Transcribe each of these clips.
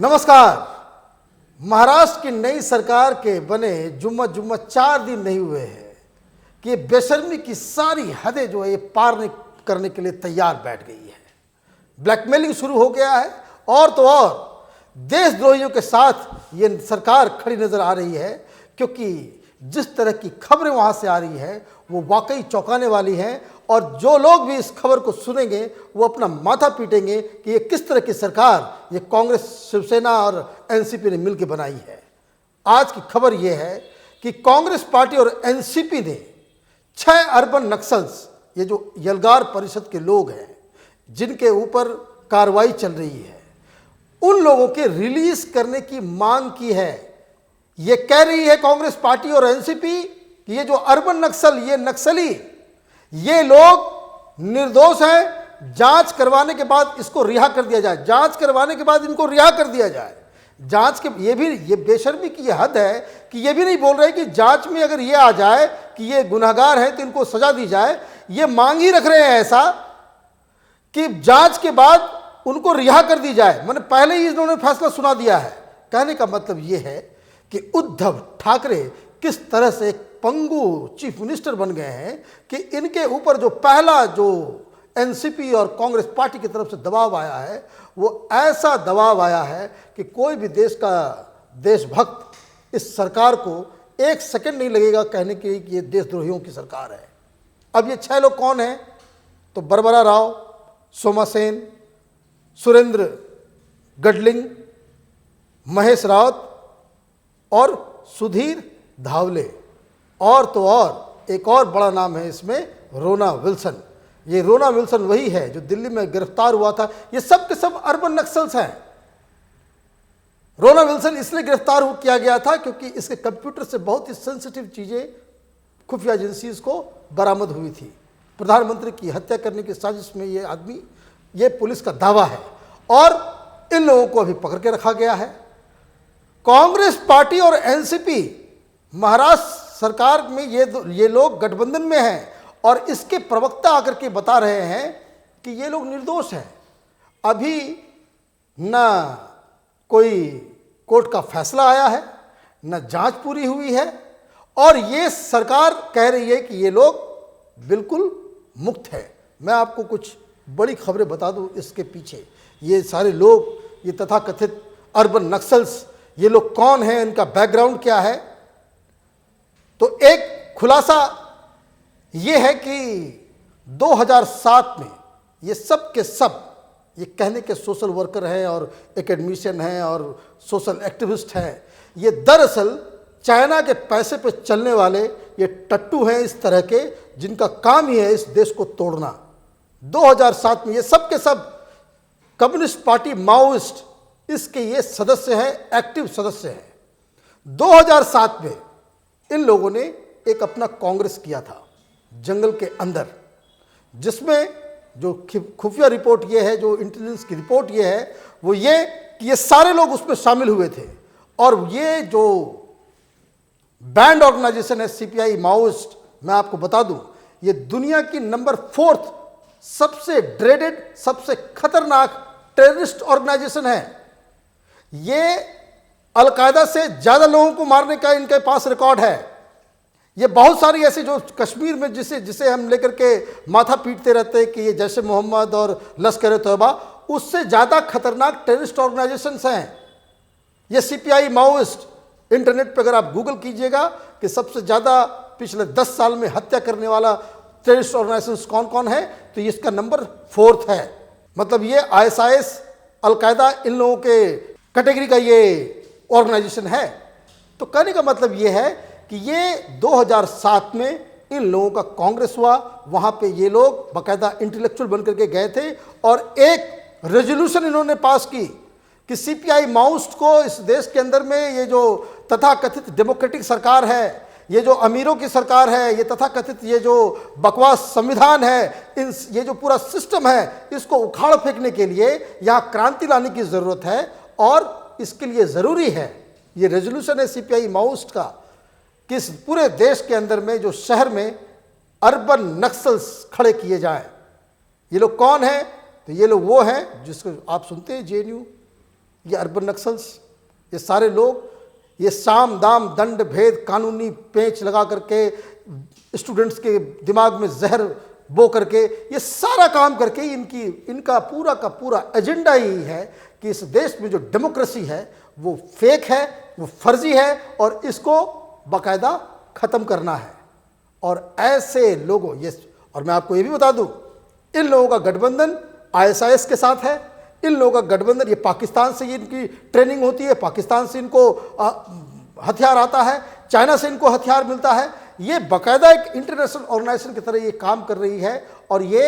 नमस्कार। महाराष्ट्र की नई सरकार के बने जुम्मा 4 दिन नहीं हुए हैं कि ये बेशर्मी की सारी हदें जो है ये पार नहीं करने के लिए तैयार बैठ गई है। ब्लैकमेलिंग शुरू हो गया है और तो और देशद्रोहियों के साथ ये सरकार खड़ी नजर आ रही है, क्योंकि जिस तरह की खबरें वहां से आ रही है वो वाकई चौंकाने वाली हैं। और जो लोग भी इस खबर को सुनेंगे वो अपना माथा पीटेंगे कि ये किस तरह की सरकार ये कांग्रेस, शिवसेना और एनसीपी ने मिलकर बनाई है। आज की खबर ये है कि कांग्रेस पार्टी और एनसीपी ने 6 अर्बन नक्सल्स, ये जो यलगार परिषद के लोग हैं जिनके ऊपर कार्रवाई चल रही है, उन लोगों के रिलीज करने की मांग की है। ये कह रही है कांग्रेस पार्टी और एनसीपी कि ये जो अर्बन नक्सल, ये नक्सली, ये लोग निर्दोष हैं, जांच करवाने के बाद इसको रिहा कर दिया जाए, जांच करवाने के बाद इनको रिहा कर दिया जाए। जांच के ये बेशर्मी की ये हद है कि ये भी नहीं बोल रहे कि जांच में अगर ये आ जाए कि ये गुनहगार है तो इनको सजा दी जाए। ये मांग ही रख रहे हैं ऐसा कि जांच के बाद उनको रिहा कर दी जाए। मैंने पहले ही इन्होंने फैसला सुना दिया है। कहने का मतलब ये है कि उद्धव ठाकरे किस तरह से एक पंगु चीफ मिनिस्टर बन गए हैं कि इनके ऊपर जो पहला जो एनसीपी और कांग्रेस पार्टी की तरफ से दबाव आया है वो ऐसा दबाव आया है कि कोई भी देश का देशभक्त इस सरकार को एक सेकंड नहीं लगेगा कहने के लिए कि ये देशद्रोहियों की सरकार है। अब ये 6 लोग कौन हैं? तो बरबरा राव, सोमा सेन, सुरेंद्र गडलिंग, महेश रावत और सुधीर धावले, और तो और एक और बड़ा नाम है इसमें, रोना विल्सन। ये रोना विल्सन वही है जो दिल्ली में गिरफ्तार हुआ था। ये सब के सब अर्बन नक्सल्स हैं। रोना विल्सन इसलिए गिरफ्तार किया गया था क्योंकि इसके कंप्यूटर से बहुत ही सेंसिटिव चीजें खुफिया एजेंसीज को बरामद हुई थी। प्रधानमंत्री की हत्या करने की साजिश में ये आदमी, ये पुलिस का दावा है और इन लोगों को अभी पकड़ के रखा गया है। कांग्रेस पार्टी और एनसीपी महाराष्ट्र सरकार में ये लोग गठबंधन में हैं और इसके प्रवक्ता आकर के बता रहे हैं कि ये लोग निर्दोष हैं। अभी ना कोई कोर्ट का फैसला आया है, ना जांच पूरी हुई है और ये सरकार कह रही है कि ये लोग बिल्कुल मुक्त है। मैं आपको कुछ बड़ी खबरें बता दूं इसके पीछे। ये सारे लोग, ये तथाकथित अर्बन नक्सल्स, ये लोग कौन हैं, इनका बैकग्राउंड क्या है? तो एक खुलासा ये है कि 2007 में ये सब के सब ये कहने के सोशल वर्कर हैं और एकेडमिशियन हैं और सोशल एक्टिविस्ट हैं, ये दरअसल चाइना के पैसे पे चलने वाले ये टट्टू हैं इस तरह के, जिनका काम ही है इस देश को तोड़ना। 2007 में ये सब के सब कम्युनिस्ट पार्टी, माओइस्ट, इसके ये सदस्य हैं, एक्टिव सदस्य हैं। 2007 में इन लोगों ने एक अपना कांग्रेस किया था जंगल के अंदर, जिसमें जो खुफिया रिपोर्ट ये है, जो इंटेलिजेंस की रिपोर्ट ये है, वो ये कि ये सारे लोग उसमें शामिल हुए थे। और ये जो बैंड ऑर्गेनाइजेशन है सीपीआई माओइस्ट, मैं आपको बता दूं, ये दुनिया की नंबर 4 सबसे ड्रेडेड, सबसे खतरनाक टेररिस्ट ऑर्गेनाइजेशन है। ये अलकायदा से ज्यादा लोगों को मारने का इनके पास रिकॉर्ड है। ये बहुत सारी ऐसे जो कश्मीर में जिसे हम लेकर के माथा पीटते रहते हैं कि ये जैसे मोहम्मद और लश्कर तौबा, उससे ज्यादा खतरनाक टेररिस्ट ऑर्गेनाइजेशंस हैं ये सीपीआई माओइस्ट। इंटरनेट पर अगर आप गूगल कीजिएगा कि सबसे ज्यादा पिछले 10 साल में हत्या करने वाला टेररिस्ट ऑर्गेनाइजेशंस कौन कौन है, तो इसका नंबर 4 है। मतलब ये ISIS, अलकायदा, इन लोगों के कैटेगरी का ये ऑर्गेनाइजेशन है। तो कहने का मतलब ये है कि ये 2007 में इन लोगों का कांग्रेस हुआ, वहां पे ये लोग बाकायदा इंटेलेक्चुअल बनकर के गए थे और एक रेजोल्यूशन इन्होंने पास की कि सीपीआई माओइस्ट को इस देश के अंदर में ये जो तथाकथित डेमोक्रेटिक सरकार है, ये जो अमीरों की सरकार है, ये तथाकथित ये जो बकवास संविधान है, ये जो पूरा सिस्टम है, इसको उखाड़ फेंकने के लिए यहाँ क्रांति लाने की जरूरत है। और इसके लिए जरूरी है, ये रेजोल्यूशन है सीपीआई माओइस्ट का, कि इस पूरे देश के अंदर में जो शहर में अर्बन नक्सल्स खड़े किए जाएं। ये लोग कौन हैं? तो ये लोग वो हैं जिसको आप सुनते हैं, जेएनयू, ये अर्बन नक्सल्स, ये सारे लोग, ये साम दाम दंड भेद कानूनी पेंच लगा करके स्टूडेंट्स के दिमाग में जहर बो करके ये सारा काम करके इनका पूरा का पूरा एजेंडा यही है कि इस देश में जो डेमोक्रेसी है वो फेक है, वो फर्जी है और इसको बाकायदा ख़त्म करना है। और ऐसे लोगों और मैं आपको ये भी बता दूं, इन लोगों का गठबंधन ISIS के साथ है, इन लोगों का गठबंधन, ये पाकिस्तान से इनकी ट्रेनिंग होती है, पाकिस्तान से इनको हथियार आता है, चाइना से इनको हथियार मिलता है। ये बाकायदा एक इंटरनेशनल ऑर्गेनाइजेशन की तरह ये काम कर रही है। और ये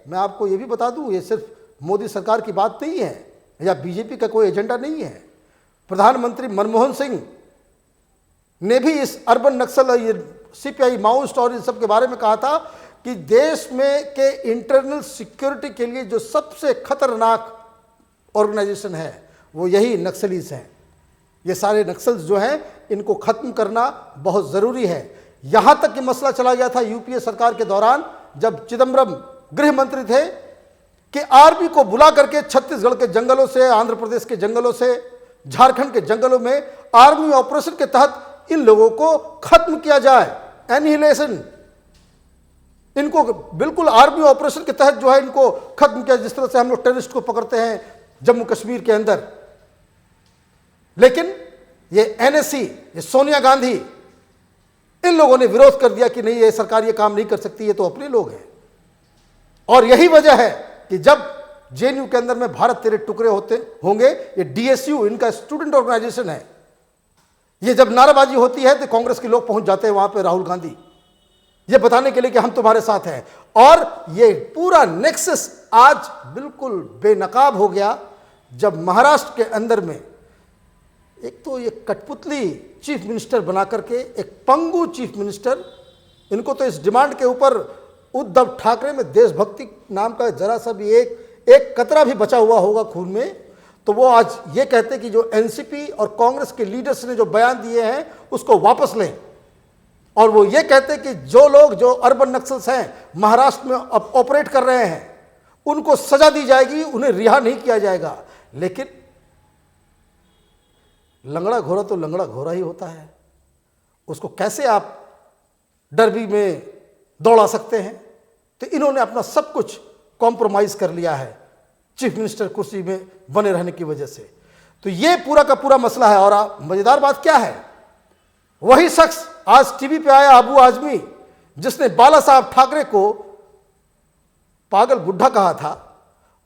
मैं आपको ये भी बता दूं, ये सिर्फ मोदी सरकार की बात नहीं है या बीजेपी का कोई एजेंडा नहीं है। प्रधानमंत्री मनमोहन सिंह ने भी इस अर्बन नक्सल, ये CPI माओइस्ट और इन सब के बारे में कहा था कि देश में के इंटरनल सिक्योरिटी के लिए जो सबसे खतरनाक ऑर्गेनाइजेशन है वो यही नक्सलीज हैं। ये सारे नक्सल्स जो हैं इनको ख़त्म करना बहुत ज़रूरी है। यहाँ तक कि मसला चला गया था UPA सरकार के दौरान, जब चिदम्बरम गृह मंत्री थे, कि आर्मी को बुला करके छत्तीसगढ़ के जंगलों से, आंध्र प्रदेश के जंगलों से, झारखंड के जंगलों में आर्मी ऑपरेशन के तहत इन लोगों को खत्म किया जाए, एनिहिलेशन, इनको बिल्कुल आर्मी ऑपरेशन के तहत जो है इनको खत्म किया, जिस तरह से हम लोग टेररिस्ट को पकड़ते हैं जम्मू कश्मीर के अंदर। लेकिन ये NSC, ये सोनिया गांधी, इन लोगों ने विरोध कर दिया कि नहीं, ये सरकार ये काम नहीं कर सकती, ये तो अपने लोग हैं। और यही वजह है कि जब JNU के अंदर में भारत तेरे टुकड़े होंगे, ये DSU इनका स्टूडेंट ऑर्गेनाइजेशन है, ये जब नाराबाजी होती है तो कांग्रेस के लोग पहुंच जाते हैं वहां पे, राहुल गांधी, ये बताने के लिए कि हम तुम्हारे साथ हैं। और ये पूरा नेक्सस आज बिल्कुल बेनकाब हो गया जब महाराष्ट्र के अंदर में एक तो ये कठपुतली चीफ मिनिस्टर बना करके, एक पंगु चीफ मिनिस्टर, इनको तो इस डिमांड के ऊपर उद्धव ठाकरे में देशभक्ति नाम का जरा सा भी एक कतरा भी बचा हुआ होगा खून में, तो वो आज ये कहते हैं कि जो NCP और कांग्रेस के लीडर्स ने जो बयान दिए हैं उसको वापस लें। और वो ये कहते हैं कि जो लोग, जो अर्बन नक्सल्स हैं, महाराष्ट्र में ऑपरेट कर रहे हैं, उनको सजा दी जाएगी, उन्हें रिहा नहीं किया जाएगा। लेकिन लंगड़ा घोड़ा तो लंगड़ा घोड़ा ही होता है, उसको कैसे आप डरबी में दौड़ा सकते हैं? तो इन्होंने अपना सब कुछ कॉम्प्रोमाइज़ कर लिया है चीफ मिनिस्टर कुर्सी में बने रहने की वजह से। तो ये पूरा का पूरा मसला है। और मज़ेदार बात क्या है, वही शख्स आज टीवी पे आया, अबू आजमी, जिसने बाला साहब ठाकरे को पागल बुढ़ा कहा था,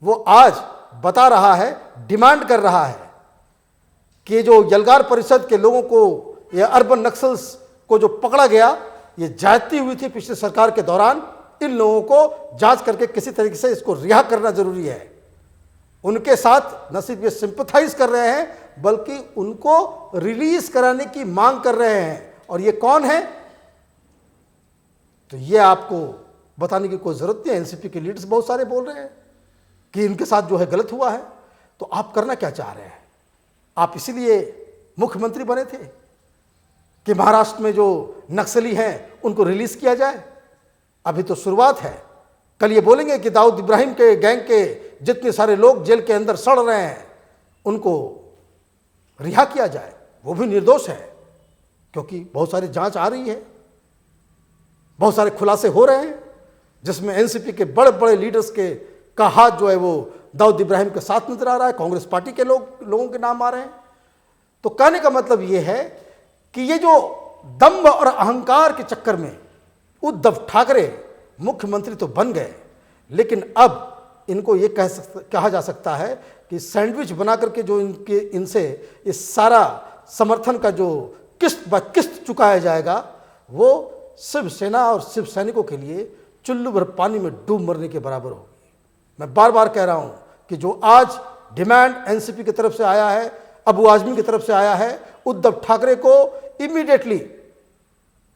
वो आज बता रहा है, डिमांड कर रहा है कि जो यलगार परिषद के लोगों को, या अर्बन नक्सल्स को जो पकड़ा गया, ये ज्यादती हुई थी पिछली सरकार के दौरान, इन लोगों को जांच करके किसी तरीके से इसको रिहा करना जरूरी है। उनके साथ न सिर्फ ये सिंपथाइज कर रहे हैं बल्कि उनको रिलीज कराने की मांग कर रहे हैं। और ये कौन है, तो ये आपको बताने की कोई जरूरत नहीं है। NCP के लीडर्स बहुत सारे बोल रहे हैं कि इनके साथ जो है गलत हुआ है। तो आप करना क्या चाह रहे हैं? आप इसीलिए मुख्यमंत्री बने थे कि महाराष्ट्र में जो नक्सली हैं उनको रिलीज किया जाए? अभी तो शुरुआत है। कल ये बोलेंगे कि दाऊद इब्राहिम के गैंग के जितने सारे लोग जेल के अंदर सड़ रहे हैं उनको रिहा किया जाए, वो भी निर्दोष है, क्योंकि बहुत सारी जांच आ रही है, बहुत सारे खुलासे हो रहे हैं, जिसमें NCP के बड़े बड़े लीडर्स का हाथ जो है वो दाऊद इब्राहिम के साथ नजर आ रहा है, कांग्रेस पार्टी के लोगों के नाम आ रहे हैं। तो कहने का मतलब ये है कि ये जो दंभ और अहंकार के चक्कर में उद्धव ठाकरे मुख्यमंत्री तो बन गए, लेकिन अब इनको ये कहा जा सकता है कि सैंडविच बना करके जो इनसे इस सारा समर्थन का जो किस्त ब किस्त चुकाया जाएगा, वो शिवसेना और शिव सैनिकों के लिए चुल्लू भर पानी में डूब मरने के बराबर होगी। मैं बार बार कह रहा हूं कि जो आज डिमांड NCP की तरफ से आया है, अबू आजमी की तरफ से आया है, उद्धव ठाकरे को इमीडिएटली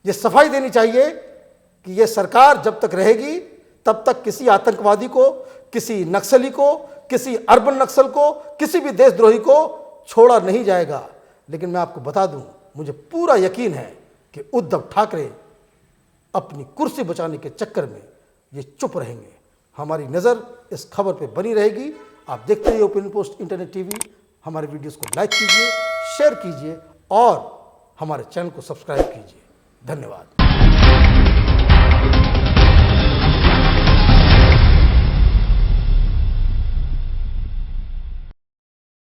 ये सफाई देनी चाहिए कि ये सरकार जब तक रहेगी तब तक किसी आतंकवादी को, किसी नक्सली को, किसी अर्बन नक्सल को, किसी भी देशद्रोही को छोड़ा नहीं जाएगा। लेकिन मैं आपको बता दूं, मुझे पूरा यकीन है कि उद्धव ठाकरे अपनी कुर्सी बचाने के चक्कर में ये चुप रहेंगे। हमारी नज़र इस खबर पे बनी रहेगी। आप देखते रहिए ओपिनियन पोस्ट इंटरनेट टीवी। हमारे वीडियोस को लाइक कीजिए, शेयर कीजिए और हमारे चैनल को सब्सक्राइब कीजिए। धन्यवाद।